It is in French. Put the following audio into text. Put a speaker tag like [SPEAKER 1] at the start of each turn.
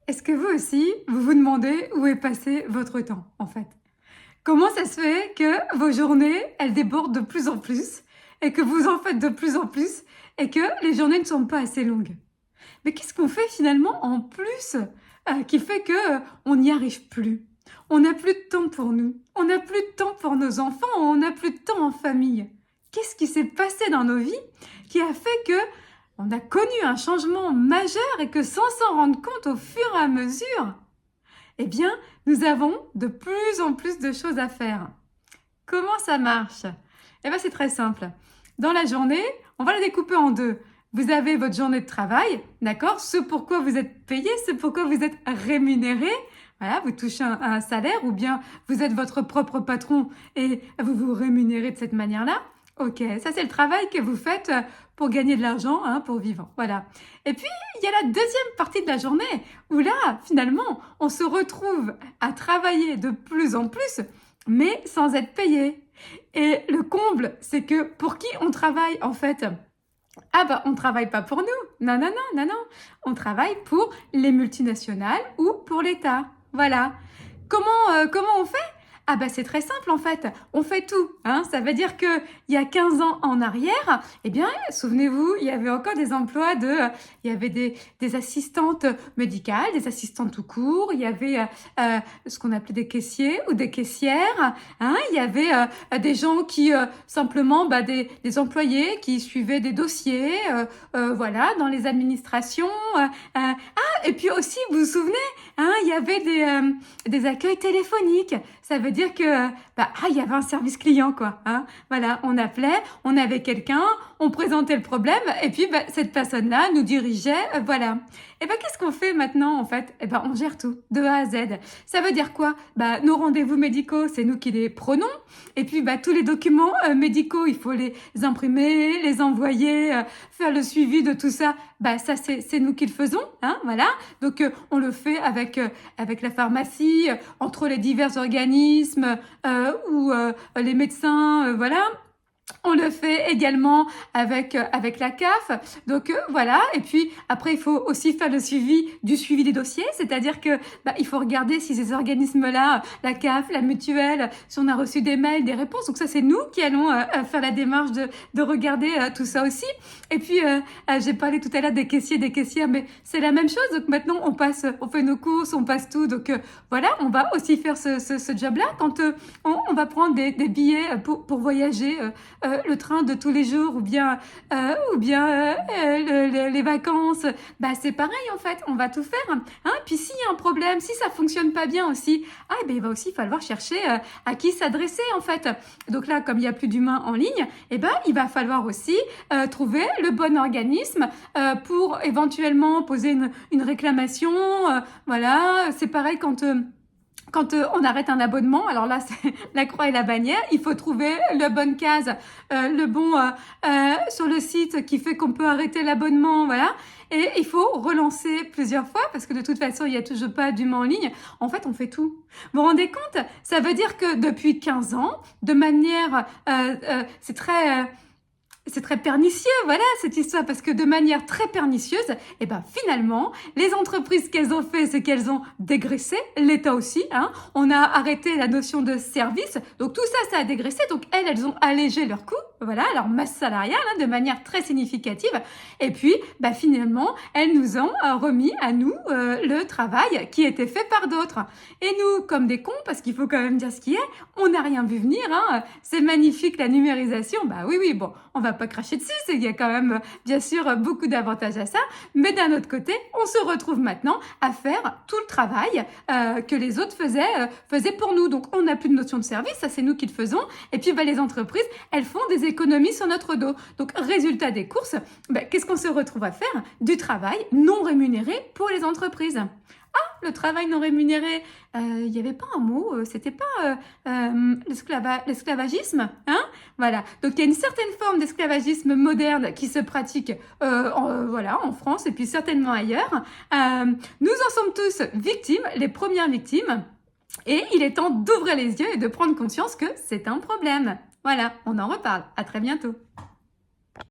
[SPEAKER 1] Est-ce que vous aussi, vous vous demandez où est passé votre temps, en fait? Comment ça se fait que vos journées, elles débordent de plus en plus et que vous en faites de plus en plus et que les journées ne sont pas assez longues? Mais qu'est-ce qu'on fait finalement en plus qui fait que on n'y arrive plus? On n'a plus de temps pour nous, on n'a plus de temps pour nos enfants, on n'a plus de temps en famille. Qu'est-ce qui s'est passé dans nos vies qui a fait que on a connu un changement majeur et que sans s'en rendre compte au fur et à mesure, eh bien, nous avons de plus en plus de choses à faire. Comment ça marche? Eh bien, c'est très simple. Dans la journée, on va la découper en deux. Vous avez votre journée de travail, d'accord? Ce pourquoi vous êtes payé, ce pourquoi vous êtes rémunéré. Voilà, vous touchez un salaire ou bien vous êtes votre propre patron et vous vous rémunérez de cette manière-là. Ok, ça c'est le travail que vous faites pour gagner de l'argent, hein, pour vivre. Voilà. Et puis, il y a la deuxième partie de la journée où là, finalement, on se retrouve à travailler de plus en plus, mais sans être payé. Et le comble, c'est que pour qui on travaille en fait? Ah bah on travaille pas pour nous. Non, non, non, non, non. On travaille pour les multinationales ou pour l'État. Voilà. Comment on fait? Ah bah c'est très simple en fait, on fait tout. Hein. Ça veut dire que il y a 15 ans en arrière, eh bien, souvenez-vous, il y avait encore des emplois il y avait des assistantes médicales, des assistantes tout court, il y avait ce qu'on appelait des caissiers ou des caissières, hein. Il y avait des gens qui simplement, des employés qui suivaient des dossiers, voilà, dans les administrations. Et puis aussi, vous vous souvenez, hein, il y avait des accueils téléphoniques. Ça veut dire que il y avait un service client quoi. Hein. Voilà, on appelait, on avait quelqu'un, on présentait le problème et puis cette personne-là nous dirigeait. Voilà. Et qu'est-ce qu'on fait maintenant en fait? On gère tout de A à Z. Ça veut dire quoi? Nos rendez-vous médicaux, c'est nous qui les prenons. Et puis tous les documents médicaux, il faut les imprimer, les envoyer, faire le suivi de tout ça. Ça c'est nous qui le faisons. Hein, voilà. Donc on le fait avec la pharmacie, entre les divers organismes ou les médecins, voilà. On le fait également avec la CAF. Donc voilà. Et puis après, il faut aussi faire le suivi des dossiers, c'est-à-dire que il faut regarder si ces organismes-là, la CAF, la mutuelle, si on a reçu des mails, des réponses. Donc ça, c'est nous qui allons faire la démarche de regarder tout ça aussi. Et puis j'ai parlé tout à l'heure des caissiers, des caissières, mais c'est la même chose. Donc maintenant, on fait nos courses, on passe tout. Donc voilà, on va aussi faire ce job-là quand on va prendre des billets pour voyager. Le train de tous les jours ou bien les vacances, c'est pareil en fait, on va tout faire. Hein. Puis s'il y a un problème, si ça fonctionne pas bien aussi, il va aussi falloir chercher à qui s'adresser en fait. Donc là, comme il y a plus d'humains en ligne, il va falloir aussi trouver le bon organisme pour éventuellement poser une réclamation. Voilà, c'est pareil quand on arrête un abonnement, alors là, c'est la croix et la bannière. Il faut trouver la bonne case, le bon sur le site qui fait qu'on peut arrêter l'abonnement, voilà. Et il faut relancer plusieurs fois parce que de toute façon, il n'y a toujours pas d'humain en ligne. En fait, on fait tout. Vous vous rendez compte? Ça veut dire que depuis 15 ans, de manière... c'est très pernicieux, voilà, cette histoire, parce que de manière très pernicieuse, finalement, les entreprises qu'elles ont fait, c'est qu'elles ont dégraissé, l'État aussi, hein. On a arrêté la notion de service, donc tout ça, ça a dégraissé, donc elles ont allégé leurs coûts, voilà, leur masse salariale, hein, de manière très significative, et puis, finalement, elles nous ont remis à nous le travail qui était fait par d'autres. Et nous, comme des cons, parce qu'il faut quand même dire ce qui est, on n'a rien vu venir, hein, c'est magnifique la numérisation, oui, bon, on va pas cracher dessus, il y a quand même bien sûr beaucoup d'avantages à ça, mais d'un autre côté, on se retrouve maintenant à faire tout le travail que les autres faisaient pour nous. Donc on n'a plus de notion de service, ça c'est nous qui le faisons, et puis les entreprises, elles font des économies sur notre dos. Donc résultat des courses, qu'est-ce qu'on se retrouve à faire? Du travail non rémunéré pour les entreprises. Le travail non rémunéré, il n'y avait pas un mot, c'était pas l'esclavagisme, hein? Voilà. Donc il y a une certaine forme d'esclavagisme moderne qui se pratique, en France et puis certainement ailleurs. Nous en sommes tous victimes, les premières victimes, et il est temps d'ouvrir les yeux et de prendre conscience que c'est un problème. Voilà, on en reparle. À très bientôt.